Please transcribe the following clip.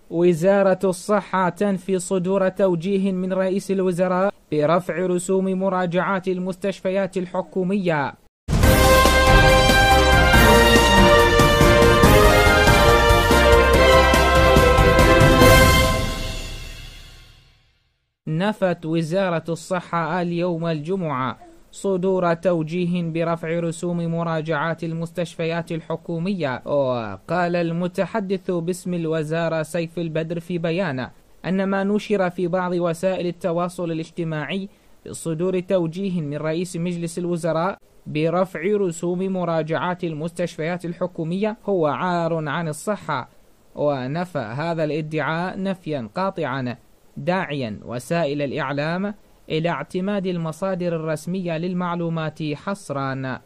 وزارة الصحة تنفي صدور توجيه من رئيس الوزراء برفع رسوم مراجعات المستشفيات الحكومية. نفت وزارة الصحة اليوم الجمعة صدور توجيه برفع رسوم مراجعات المستشفيات الحكومية. وقال المتحدث باسم الوزارة سيف البدر في بيانه أن ما نشر في بعض وسائل التواصل الاجتماعي بصدور توجيه من رئيس مجلس الوزراء برفع رسوم مراجعات المستشفيات الحكومية هو عار عن الصحة، ونفى هذا الادعاء نفيا قاطعا، داعيا وسائل الإعلام إلى اعتماد المصادر الرسمية للمعلومات حصرا.